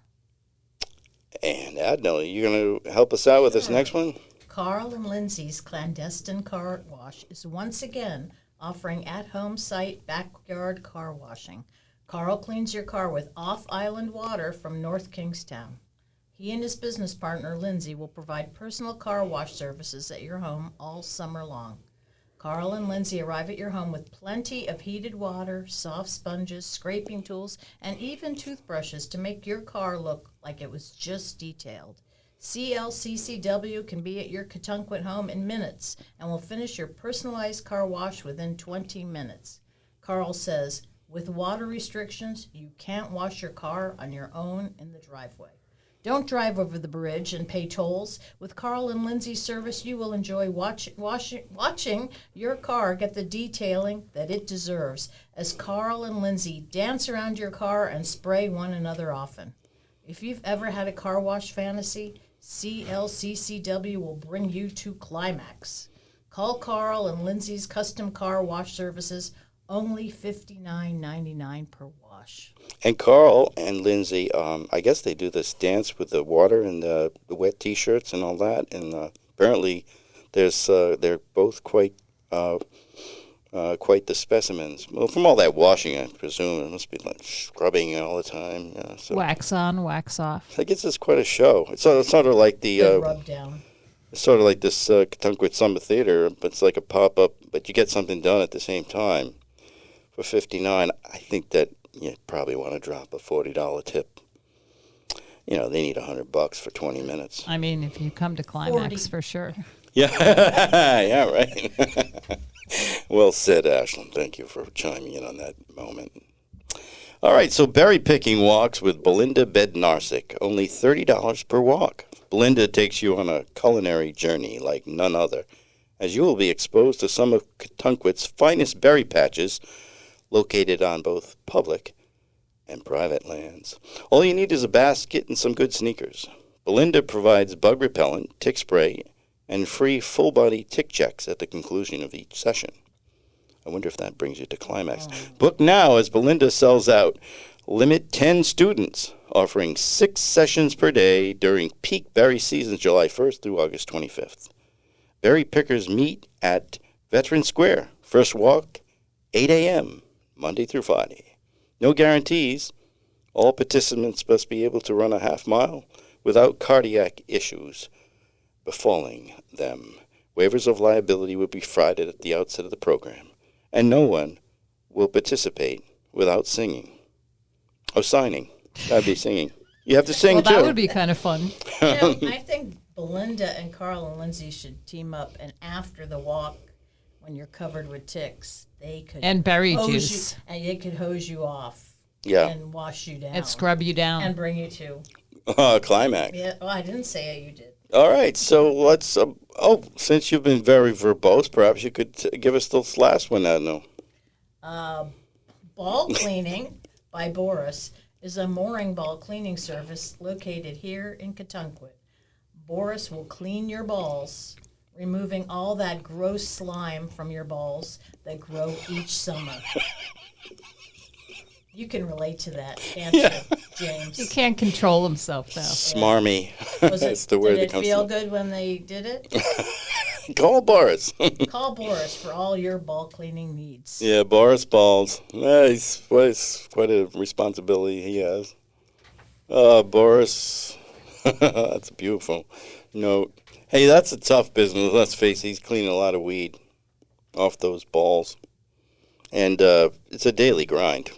And Adnell, you going to help us out with this next one? Carl and Lindsay's Clandestine Car Wash is once again offering at-home site backyard car washing. Carl cleans your car with off-island water from North Kingstown. He and his business partner, Lindsay, will provide personal car wash services at your home all summer long. Carl and Lindsay arrive at your home with plenty of heated water, soft sponges, scraping tools, and even toothbrushes to make your car look like it was just detailed. CLCCW can be at your Katunkwit home in minutes and will finish your personalized car wash within 20 minutes. Carl says, with water restrictions, you can't wash your car on your own in the driveway. Don't drive over the bridge and pay tolls. With Carl and Lindsay's service, you will enjoy watching your car get the detailing that it deserves as Carl and Lindsay dance around your car and spray one another often. If you've ever had a car wash fantasy, CLCCW will bring you to climax. Call Carl and Lindsay's custom car wash services, only $59.99 per wash. And Carl and Lindsay, I guess they do this dance with the water and the wet T-shirts and all that. And apparently, they're both quite the specimens. Well, from all that washing, I presume it must be like scrubbing all the time. Yeah, so Wax on, wax off. I guess it's quite a show. It's sort of like the Rub down. it's sort of like this Katunkwit Summer Theater, but it's like a pop-up, but you get something done at the same time. For $59, I think that you probably want to drop a $40 tip. You know, they need $100 for 20 minutes. I mean, if you come to climax, 40. for sure. Yeah, yeah, right. Well said, Ashland. Thank you for chiming in on that moment. All right, so berry picking walks with Belinda Bednarczyk, only $30 per walk. Belinda takes you on a culinary journey like none other, as you will be exposed to some of Katunkwit's finest berry patches, located on both public and private lands. All you need is a basket and some good sneakers. Belinda provides bug repellent, tick spray, and free full-body tick checks at the conclusion of each session. I wonder if that brings you to climax. Book now as Belinda sells out. Limit 10 students, offering 6 sessions per day during peak berry season, July 1st through August 25th. Berry pickers meet at Veteran Square. First walk, 8 a.m., Monday through Friday. No guarantees. All participants must be able to run a half mile without cardiac issues befalling them. Waivers of liability will be provided at the outset of the program, and no one will participate without singing. Oh, signing. That'd be singing. You have to sing, Well, too. that would be kind of fun. You know, I think Belinda and Carl and Lindsay should team up, and after the walk, when you're covered with ticks, they could And berry hose juice. you, and they could hose you off, Yeah. and wash you down, And scrub you down. and bring you to. Climax. Yeah, well, I didn't say it, you did. All right, so let's. Since you've been very verbose, perhaps you could give us this last one, Adno. Ball Cleaning by Boris is a mooring ball cleaning service located here in Katunkwit. Boris will clean your balls, removing all that gross slime from your balls that grow each summer. You can relate to that, can't you, James? He can't control himself, though. Smarmy. Was That's it, the word did that it comes feel to good when they did it? Call Boris. Call Boris for all your ball cleaning needs. Yeah, Boris Balls. He's quite a responsibility he has. Boris. That's a beautiful note. Hey, that's a tough business. Let's face it, he's cleaning a lot of weed off those balls. And it's a daily grind.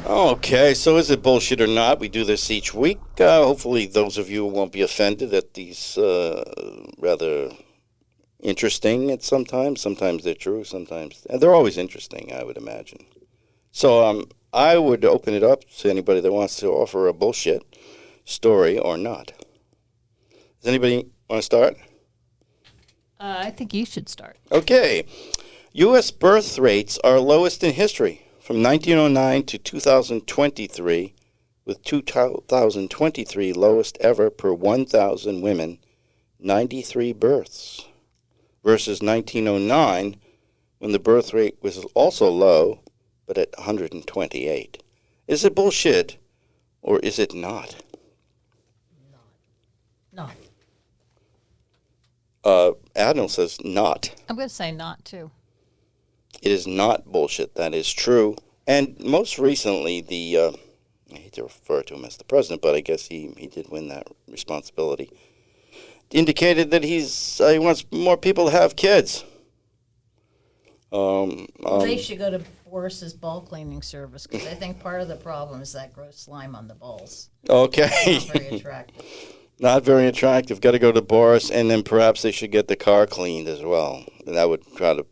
Okay, so is it bullshit or not? We do this each week. Hopefully those of you won't be offended at these rather interesting at sometimes. Sometimes they're true, sometimes... And they're always interesting, I would imagine. So I would open it up to anybody that wants to offer a bullshit story or not. Does anybody want to start? I think you should start. Okay. U.S. birth rates are lowest in history from 1909 to 2023, with 2023 lowest ever per 1,000 women, 93 births, versus 1909, when the birth rate was also low, but at 128. Is it bullshit, or is it not? No. Admiral says not. I'm going to say not too. It is not bullshit. That is true. And most recently, I hate to refer to him as the president, but I guess he did win that responsibility, indicated that he wants more people to have kids. They should go to Boris's ball cleaning service, because I think part of the problem is that gross slime on the balls. Okay. Not very attractive. Not very attractive. Got to go to Boris, and then perhaps they should get the car cleaned as well. And that would try to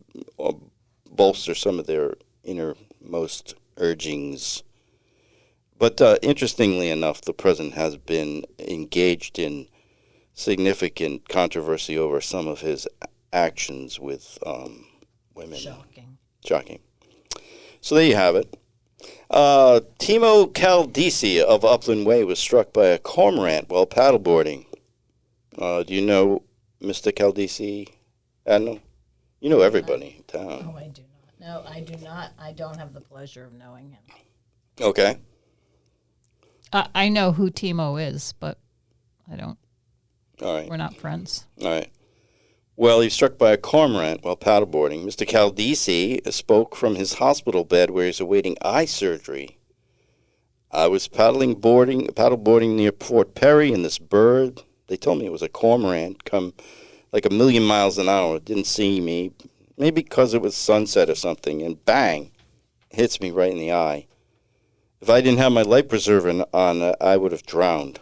bolster some of their innermost urgings. But interestingly enough, the president has been engaged in significant controversy over some of his actions with women. Shocking. So there you have it. Timo Caldisi of Upland Way was struck by a cormorant while paddleboarding. Do you know Mr. Caldisi, Admiral? You know everybody in town. No, I do not. No, I do not. I don't have the pleasure of knowing him. Okay. I know who Timo is, but I don't. All right. We're not friends. All right. Well, he was struck by a cormorant while paddleboarding. Mr. Caldisi spoke from his hospital bed where he's awaiting eye surgery. I was paddleboarding near Fort Perry, and this bird, they told me it was a cormorant, come like 1,000,000 miles an hour. It didn't see me, maybe because it was sunset or something, and bang, hits me right in the eye. If I didn't have my life preserver on, I would have drowned.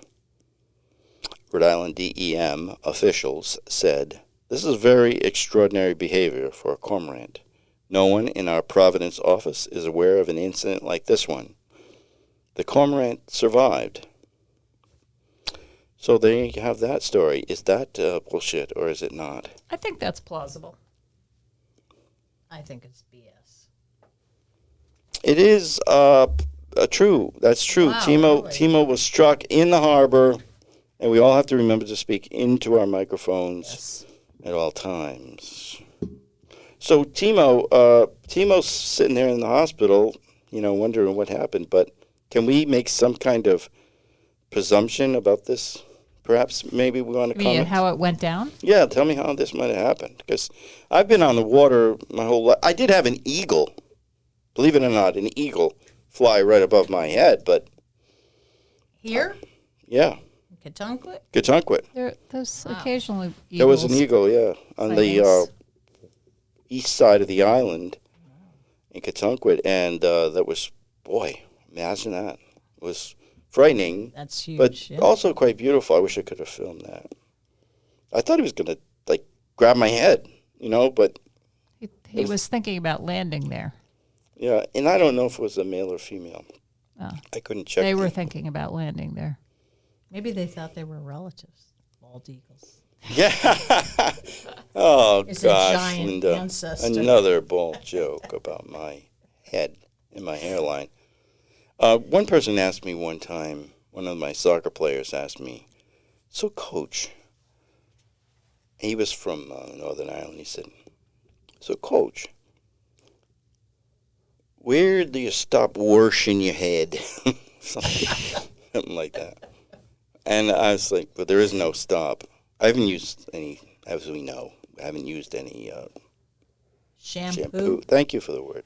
Rhode Island DEM officials said, "This is very extraordinary behavior for a cormorant. No one in our Providence office is aware of an incident like this one. The cormorant survived." So there you have that story. Is that bullshit, or is it not? I think that's plausible. I think it's BS. It is true. That's true. Wow, Timo really? Timo was struck in the harbor, and we all have to remember to speak into our microphones. Yes. At all times. So Timo's sitting there in the hospital, wondering what happened. But can we make some kind of presumption about this? Perhaps maybe we want to You mean comment. how it went down? Yeah, tell me how this might have happened. Because I've been on the water my whole life. I did have an eagle, believe it or not, an eagle fly right above my head. But Here? yeah, Katunkwit? Katunkwit. There's occasionally eagles. There was an eagle, yeah, on the Sightings. east side of the island in Katunkwit, and that was, boy, imagine that. It was frightening, That's huge. but yeah. also quite beautiful. I wish I could have filmed that. I thought he was going to, grab my head, but, He was thinking about landing there. yeah, and I don't know if it was a male or female. Oh. I couldn't check. They were thinking about landing there. Maybe they thought they were relatives, bald eagles. Yeah. Oh, It's a gosh, giant Linda. ancestor. Another bald joke about my head and my hairline. One person asked me one time, one of my soccer players asked me, "So, Coach," he was from Northern Ireland, he said, "So, Coach, where do you stop washing your head?" Something like that. And I was like, but there is no stop. I haven't used any, as we know, I haven't used any shampoo. Thank you for the word.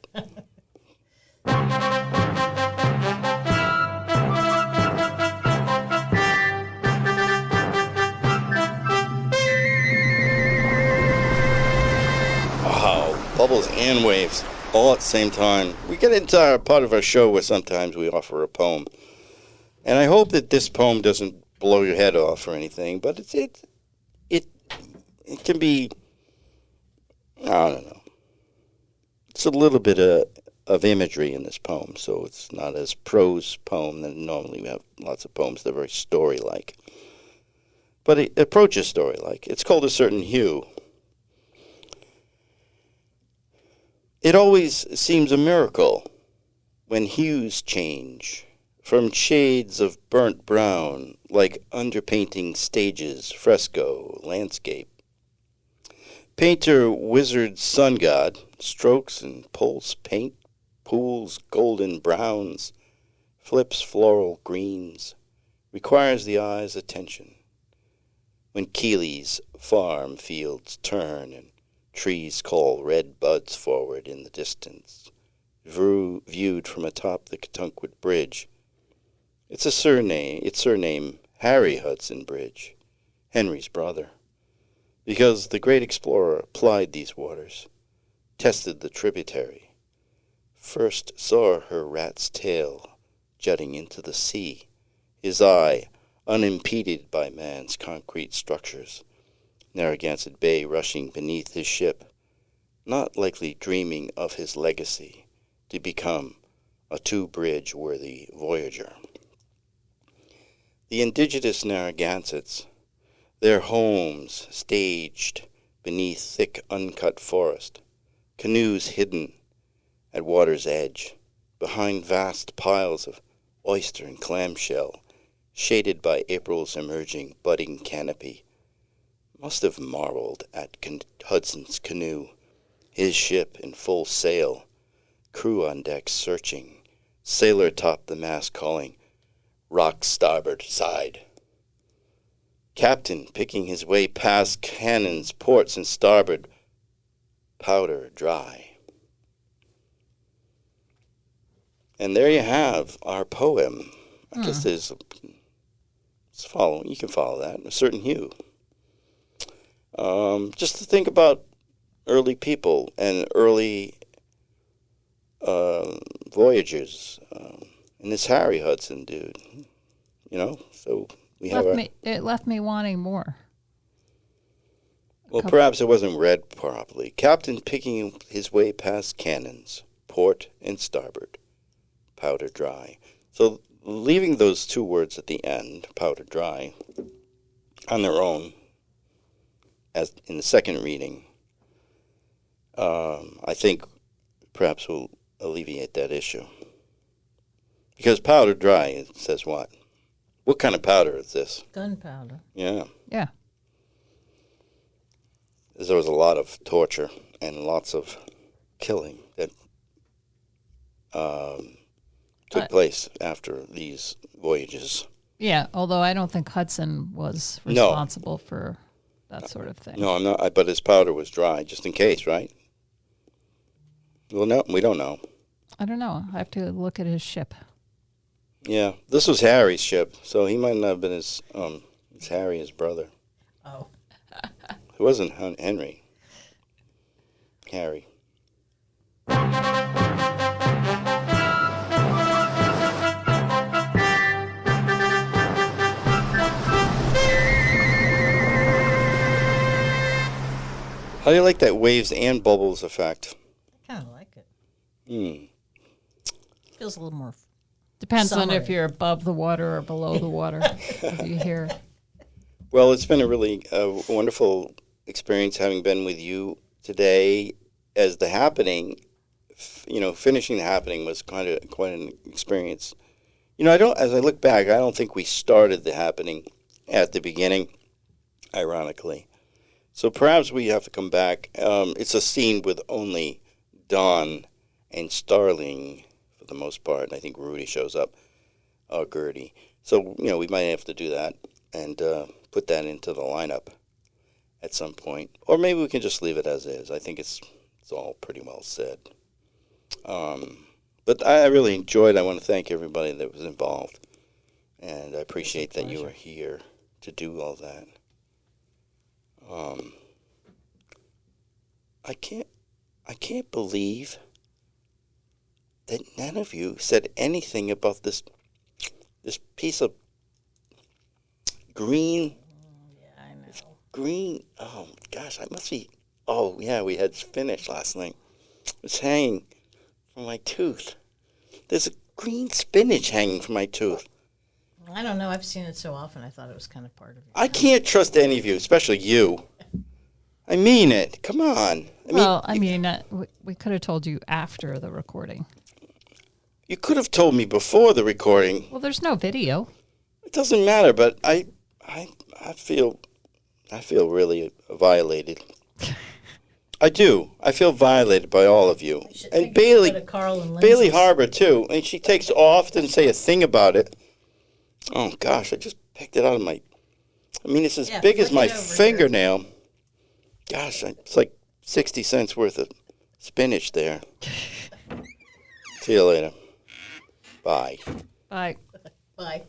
Wow, bubbles and waves all at the same time. We get into our part of our show where sometimes we offer a poem. And I hope that this poem doesn't blow your head off or anything, but it can be, I don't know. It's a little bit of imagery in this poem, so it's not as prose poem than normally we have lots of poems that are very story-like. But it approaches story-like. It's called A Certain Hue. It always seems a miracle when hues change from shades of burnt brown, like underpainting stages, fresco, landscape. Painter, wizard, sun god, strokes and pulse paint, pools golden browns, flips floral greens, requires the eye's attention. When Keeley's farm fields turn and trees call red buds forward in the distance, viewed from atop the Katunkwit Bridge. Its surname Harry Hudson Bridge, Henry's brother, because the great explorer plied these waters, tested the tributary, first saw her rat's tail jutting into the sea, his eye unimpeded by man's concrete structures, Narragansett Bay rushing beneath his ship, not likely dreaming of his legacy to become a two-bridge worthy voyager. The indigenous Narragansetts, their homes staged beneath thick uncut forest, canoes hidden at water's edge, behind vast piles of oyster and clamshell, shaded by April's emerging budding canopy, must have marveled at Hudson's canoe, his ship in full sail, crew on deck searching, sailor atop the mast calling, "Rock starboard side." Captain picking his way past cannons, ports, and starboard, powder dry. And there you have our poem. I guess there's you can follow that, a certain hue. Just to think about early people and early voyagers. And this Harry Hudson dude, so we have It left me wanting more. Well, perhaps it wasn't read properly. Captain picking his way past cannons, port and starboard, powder dry. So leaving those two words at the end, powder dry, on their own, as in the second reading, I think perhaps will alleviate that issue. Because powder dry, it says what? What kind of powder is this? Gunpowder. Yeah. Yeah. There was a lot of torture and lots of killing that took place after these voyages. Yeah, although I don't think Hudson was No. responsible for that sort of thing. No, I'm not. But his powder was dry, just in case, right? Well, no, we don't know. I don't know. I have to look at his ship. Yeah, this was Harry's ship, so he might not have been his Harry, his brother. Oh. It wasn't Henry. Harry. How do you like that waves and bubbles effect? I kind of like it. Hmm. Feels a little more. Depends on if Summary. you're above the water or below the water. What do you hear? Well, it's been a really wonderful experience having been with you today. As the happening, finishing the happening was quite an experience. As I look back, I don't think we started the happening at the beginning, ironically. So perhaps we have to come back. It's a scene with only Don and Starling for the most part. And I think Rudy shows up, Gertie. So, we might have to do that and put that into the lineup at some point. Or maybe we can just leave it as is. I think it's all pretty well said. But I really enjoyed it. I want to thank everybody that was involved. And I appreciate that you were here to do all that. I can't believe that none of you said anything about this piece of green. Yeah, I know. Green. Oh gosh, I must be. Oh yeah, we had spinach last night. It's hanging from my tooth. There's a green spinach hanging from my tooth. I don't know. I've seen it so often. I thought it was kind of part of it. I can't trust any of you, especially you. I mean it. Come on. We could have told you after the recording. You could have told me before the recording. Well, there's no video. It doesn't matter, but I feel really violated. I do. I feel violated by all of you. And Bailey Harbor, too. And she takes off, didn't say a thing about it. Oh, gosh, I just picked it out of my... it's as big as my fingernail. Gosh, it's like 60 cents worth of spinach there. See you later. Bye. Bye. Bye.